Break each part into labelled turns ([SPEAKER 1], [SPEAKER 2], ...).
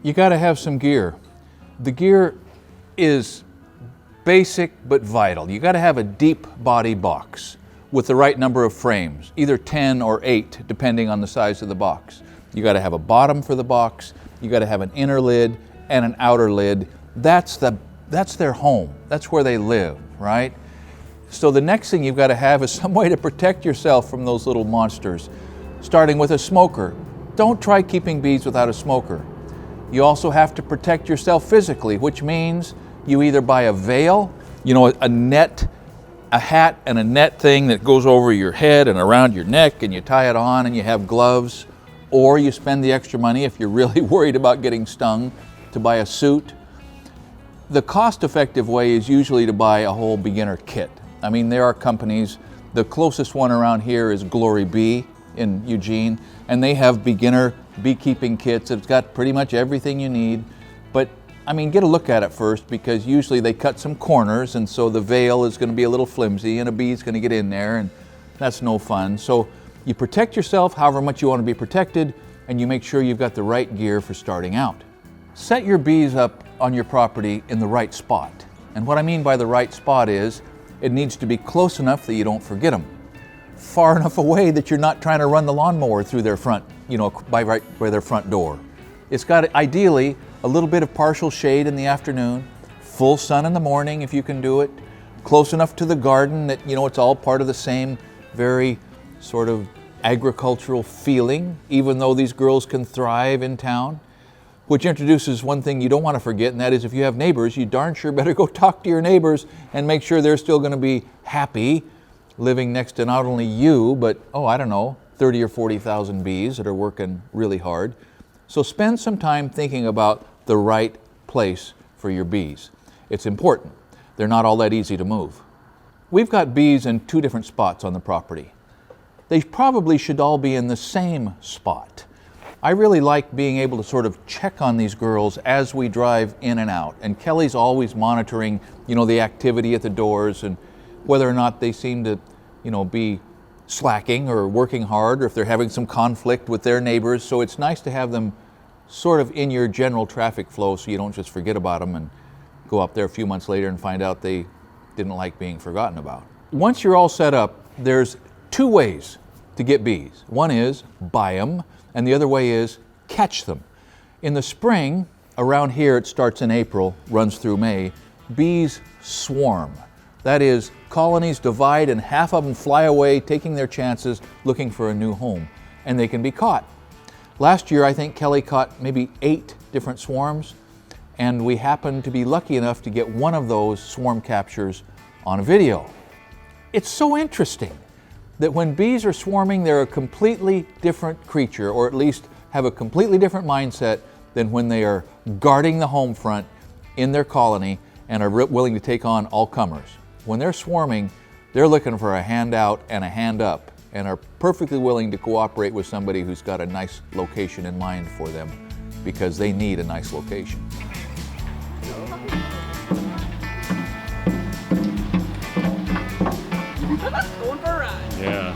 [SPEAKER 1] You got to have some gear. The gear is basic but vital. You got to have a deep body box with the right number of frames, either 10 or 8, depending on the size of the box. You got to have a bottom for the box. You got to have an inner lid and an outer lid. That's their home. That's where they live, right? So the next thing you've got to have is some way to protect yourself from those little monsters, starting with a smoker. Don't try keeping bees without a smoker. You also have to protect yourself physically, which means you either buy a veil, a net, a hat and a net thing that goes over your head and around your neck, and you tie it on and you have gloves, or you spend the extra money if you're really worried about getting stung to buy a suit. The cost-effective way is usually to buy a whole beginner kit. I mean, there are companies, the closest one around here is Glory Bee in Eugene, and they have beginner beekeeping kits. It's got pretty much everything you need, but I mean, get a look at it first, because usually they cut some corners, and so the veil is going to be a little flimsy and a bee's going to get in there, and that's no fun. So you protect yourself however much you want to be protected, and you make sure you've got the right gear for starting out. Set your bees up on your property in the right spot. And what I mean by the right spot is it needs to be close enough that you don't forget them, far enough away that you're not trying to run the lawnmower through their front, right by their front door. It's got ideally a little bit of partial shade in the afternoon, full sun in the morning if you can do it, close enough to the garden that it's all part of the same very sort of agricultural feeling, even though these girls can thrive in town. Which introduces one thing you don't want to forget, and that is if you have neighbors, you darn sure better go talk to your neighbors and make sure they're still going to be happy living next to not only you, but, 30 or 40,000 bees that are working really hard. So spend some time thinking about the right place for your bees. It's important. They're not all that easy to move. We've got bees in 2 different spots on the property. They probably should all be in the same spot. I really like being able to sort of check on these girls as we drive in and out. And Kelly's always monitoring, the activity at the doors and whether or not they seem to, be slacking or working hard, or if they're having some conflict with their neighbors. So it's nice to have them sort of in your general traffic flow so you don't just forget about them and go up there a few months later and find out they didn't like being forgotten about. Once you're all set up, there's 2 ways to get bees. One is buy them, and the other way is catch them. In the spring, around here it starts in April, runs through May, bees swarm. That is, colonies divide and half of them fly away, taking their chances, looking for a new home, and they can be caught. Last year, I think Kelly caught maybe 8 different swarms, and we happened to be lucky enough to get one of those swarm captures on a video. It's so interesting that when bees are swarming, they're a completely different creature, or at least have a completely different mindset than when they are guarding the home front in their colony and are willing to take on all comers. When they're swarming, they're looking for a hand out and a hand up, and are perfectly willing to cooperate with somebody who's got a nice location in mind for them, because they need a nice location.
[SPEAKER 2] Going for a ride.
[SPEAKER 3] Yeah.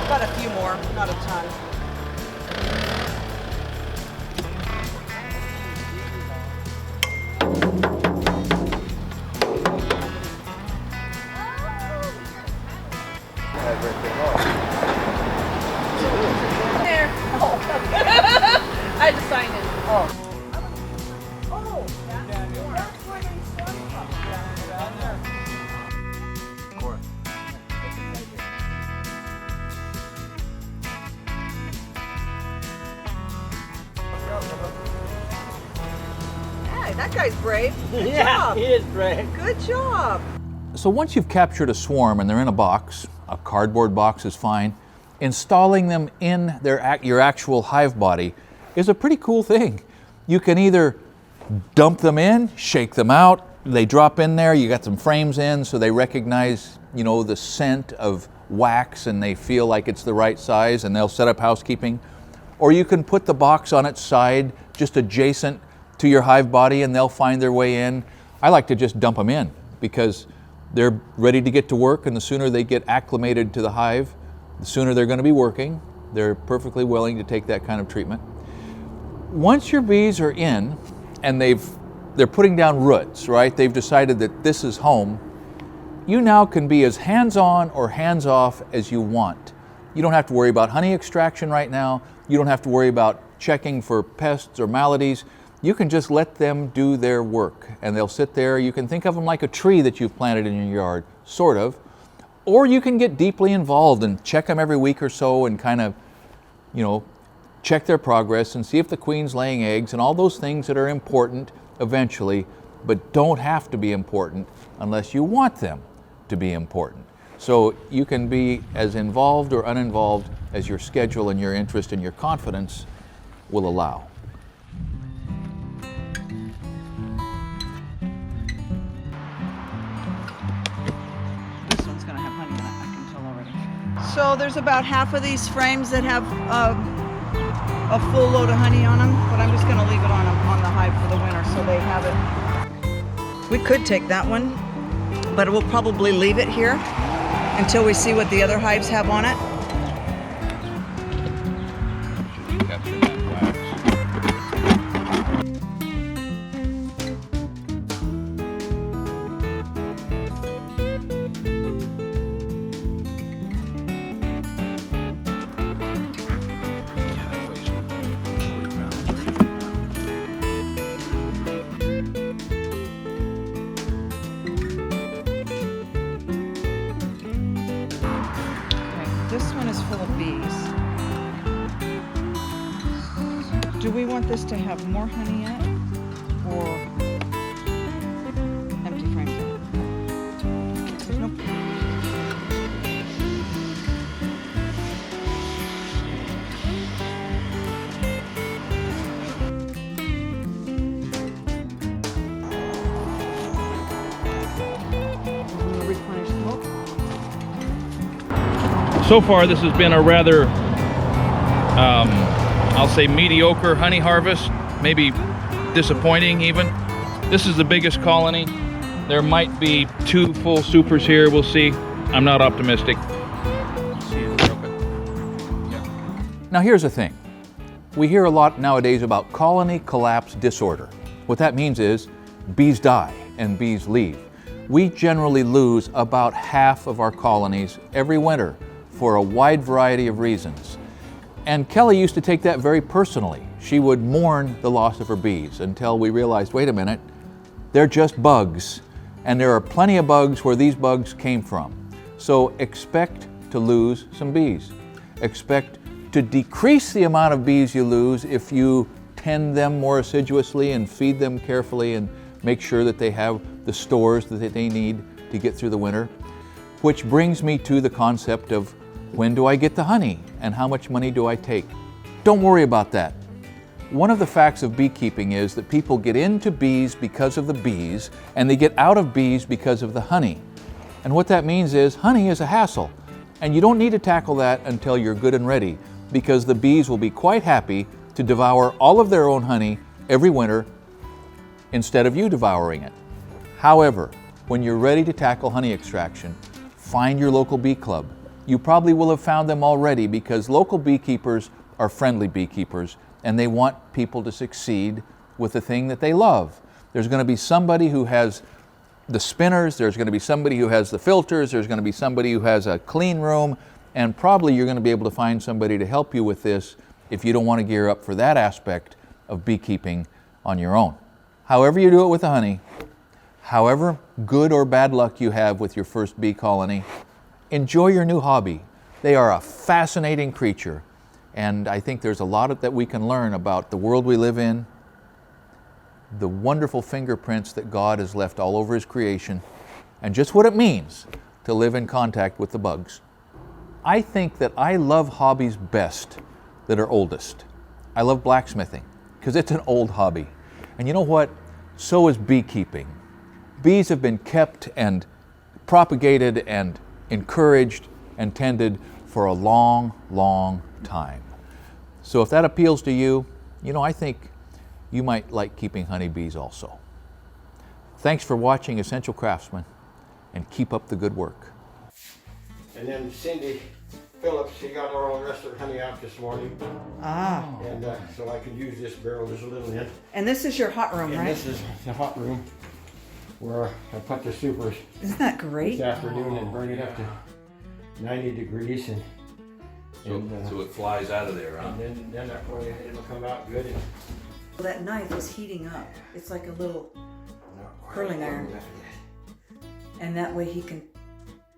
[SPEAKER 2] Got a few more, not a ton. There. Oh. I had to sign in. Oh. Oh, that's where they started from. Down there. Hey, that guy's brave. Good job.
[SPEAKER 4] He is brave.
[SPEAKER 2] Good job.
[SPEAKER 1] So once you've captured a swarm and they're in a box, a cardboard box is fine, installing them in your actual hive body is a pretty cool thing. You can either dump them in, shake them out, they drop in there, you got some frames in so they recognize, the scent of wax and they feel like it's the right size and they'll set up housekeeping. Or you can put the box on its side just adjacent to your hive body and they'll find their way in. I like to just dump them in because they're ready to get to work, and the sooner they get acclimated to the hive, the sooner they're going to be working, They're perfectly willing to take that kind of treatment. Once your bees are in and they're putting down roots, right? They've decided that this is home. You now can be as hands-on or hands-off as you want. You don't have to worry about honey extraction right now. You don't have to worry about checking for pests or maladies. You can just let them do their work, and they'll sit there. You can think of them like a tree that you've planted in your yard, sort of. Or you can get deeply involved and check them every week or so and kind of, check their progress and see if the queen's laying eggs and all those things that are important eventually, but don't have to be important unless you want them to be important. So you can be as involved or uninvolved as your schedule and your interest and your confidence will allow.
[SPEAKER 2] This one's going to have honey in it, I can tell already. So there's about half of these frames that have a full load of honey on them, but I'm just going to leave it on the hive for the winter so they have it. We could take that one, but we'll probably leave it here until we see what the other hives have on it.
[SPEAKER 1] Capture that wax.
[SPEAKER 2] This one is full of bees. Do we want this to have more honey in it or empty frames in it? There's no... Replenish smoke.
[SPEAKER 3] So far, this has been a rather, I'll say mediocre honey harvest, maybe disappointing even. This is the biggest colony. There might be 2 full supers here, we'll see. I'm not optimistic.
[SPEAKER 1] Now here's the thing. We hear a lot nowadays about colony collapse disorder. What that means is bees die and bees leave. We generally lose about half of our colonies every winter for a wide variety of reasons. And Kelly used to take that very personally. She would mourn the loss of her bees until we realized, wait a minute, they're just bugs. And there are plenty of bugs where these bugs came from. So expect to lose some bees. Expect to decrease the amount of bees you lose if you tend them more assiduously and feed them carefully and make sure that they have the stores that they need to get through the winter. Which brings me to the concept of when do I get the honey and how much money do I take? Don't worry about that. One of the facts of beekeeping is that people get into bees because of the bees and they get out of bees because of the honey. And what that means is honey is a hassle and you don't need to tackle that until you're good and ready because the bees will be quite happy to devour all of their own honey every winter instead of you devouring it. However, when you're ready to tackle honey extraction, find your local bee club. You probably will have found them already because local beekeepers are friendly beekeepers and they want people to succeed with the thing that they love. There's going to be somebody who has the spinners, there's going to be somebody who has the filters, there's going to be somebody who has a clean room, and probably you're going to be able to find somebody to help you with this if you don't want to gear up for that aspect of beekeeping on your own. However you do it with the honey, however good or bad luck you have with your first bee colony, enjoy your new hobby. They are a fascinating creature, and I think there's a lot that we can learn about the world we live in, the wonderful fingerprints that God has left all over His creation, and just what it means to live in contact with the bugs. I think that I love hobbies best that are oldest. I love blacksmithing because it's an old hobby. And you know what? So is beekeeping. Bees have been kept and propagated and encouraged and tended for a long, long time. So if that appeals to you, I think you might like keeping honeybees also. Thanks for watching Essential Craftsman and keep up the good work.
[SPEAKER 4] And then Cindy Phillips, he got all the rest of the honey out this morning,
[SPEAKER 2] Ah.
[SPEAKER 4] and so I could use this barrel just a little bit.
[SPEAKER 2] And this is your hot room,
[SPEAKER 4] And
[SPEAKER 2] right?
[SPEAKER 4] this is the hot room where I put the supers
[SPEAKER 2] Isn't that great?
[SPEAKER 4] this afternoon and burn it up to 90 degrees, and
[SPEAKER 1] So it flies out of there, huh?
[SPEAKER 4] then that way it'll come out good. And
[SPEAKER 2] That knife is heating up. It's like a little,
[SPEAKER 4] not quite
[SPEAKER 2] Curling
[SPEAKER 4] warm
[SPEAKER 2] iron.
[SPEAKER 4] enough yet.
[SPEAKER 2] and that way he can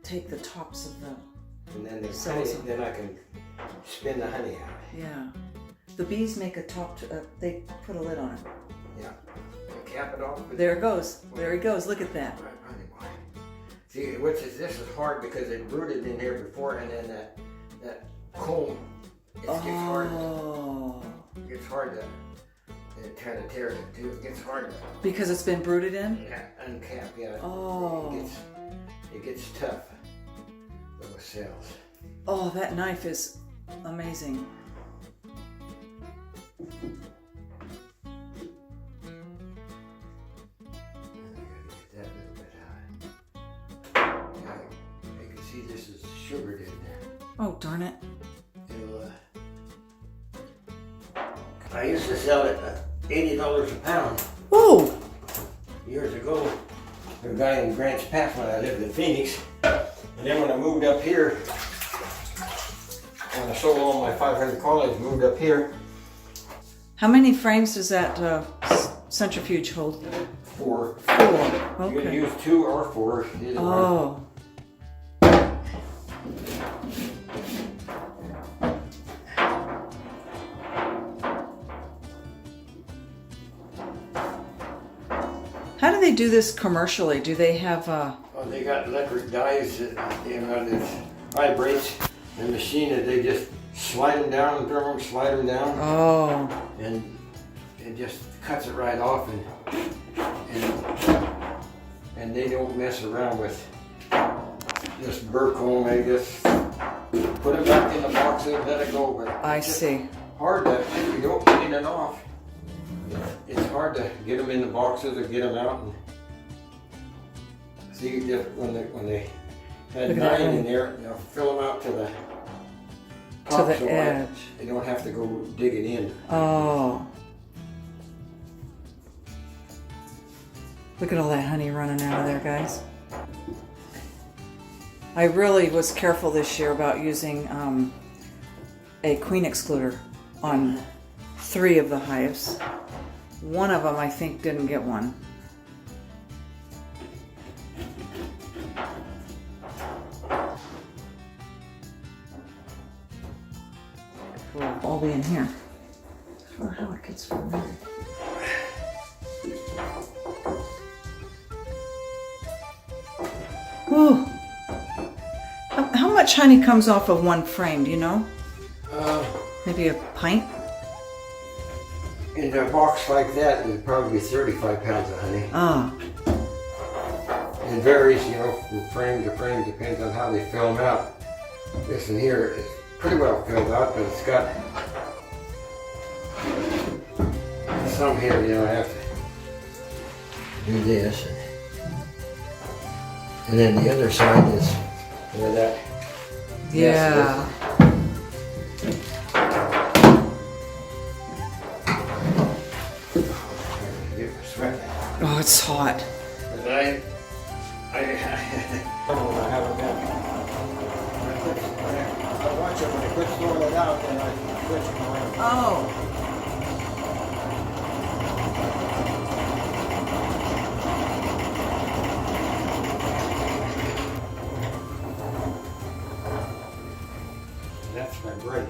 [SPEAKER 2] take the tops of the,
[SPEAKER 4] And then the
[SPEAKER 2] So-
[SPEAKER 4] honey, then I can spin the honey out.
[SPEAKER 2] yeah. The bees make a top, they put a lid on it.
[SPEAKER 4] Yeah. Cap it off. with-
[SPEAKER 2] There it goes. There he goes. Look at that.
[SPEAKER 4] Right, honey boy. See, this is hard because it rooted in here before, and then that comb, it gets hard.
[SPEAKER 2] Oh.
[SPEAKER 4] It gets hard to. It kind of tears it too. It gets hard to
[SPEAKER 2] Because it's been brooded in?
[SPEAKER 4] uncap. Yeah.
[SPEAKER 2] Oh.
[SPEAKER 4] It gets tough. Those cells.
[SPEAKER 2] Oh, that knife is amazing.
[SPEAKER 4] Get that little bit high. Yeah, you can see this is sugared in there.
[SPEAKER 2] Oh, darn it.
[SPEAKER 4] It'll, I used to sell it at $80 a pound
[SPEAKER 2] Oh,
[SPEAKER 4] years ago. There was a guy in Grants Pass when I lived in Phoenix. And then when I moved up here, when I sold all my 500 collies, moved up here
[SPEAKER 2] how many frames does that centrifuge hold?
[SPEAKER 4] for,
[SPEAKER 2] 4.
[SPEAKER 4] you can
[SPEAKER 2] Okay.
[SPEAKER 4] use 2 or 4, either one.
[SPEAKER 2] Oh. How do they do this commercially? Do they have
[SPEAKER 4] Oh, they got electric dies that, that vibrates. The machine that they just slide them down, turn them, slide them down.
[SPEAKER 2] Oh,
[SPEAKER 4] And it just cuts it right off, and they don't mess around with just burr comb. They just put it back in the box and let it go. But
[SPEAKER 2] I
[SPEAKER 4] it's just
[SPEAKER 2] see.
[SPEAKER 4] hard to, if you don't clean it off, it's hard to get them in the boxes or get them out. And see, just when they had
[SPEAKER 2] Look at that
[SPEAKER 4] 9 in
[SPEAKER 2] one.
[SPEAKER 4] there, they'll fill them out to the
[SPEAKER 2] To
[SPEAKER 4] top,
[SPEAKER 2] the
[SPEAKER 4] so
[SPEAKER 2] edge.
[SPEAKER 4] they don't have to go digging in.
[SPEAKER 2] Oh. Look at all that honey running out of there, guys. I really was careful this year about using a queen excluder on 3 of the hives. One of them, I think, didn't get one. Will all be in here. I don't know how it gets from there. Ooh. How much honey comes off of one frame, do you know? Maybe a pint?
[SPEAKER 4] In a box like that, it would probably be 35 pounds of honey.
[SPEAKER 2] Ah,
[SPEAKER 4] It varies, from frame to frame, depends on how they fill them out. This in here is pretty well filled out, but it's got some here, I have to do this. And then the other side is where that.
[SPEAKER 2] yeah.
[SPEAKER 4] Get my sweat.
[SPEAKER 2] Oh, it's hot.
[SPEAKER 4] But I haven't been. I watch it when I quit throwing it out, then I switch it around.
[SPEAKER 2] Oh.
[SPEAKER 4] That's my break.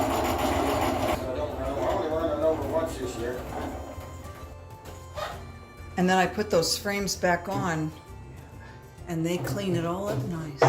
[SPEAKER 4] I only running over once this year.
[SPEAKER 2] And then I put those frames back on and they clean it all up nice.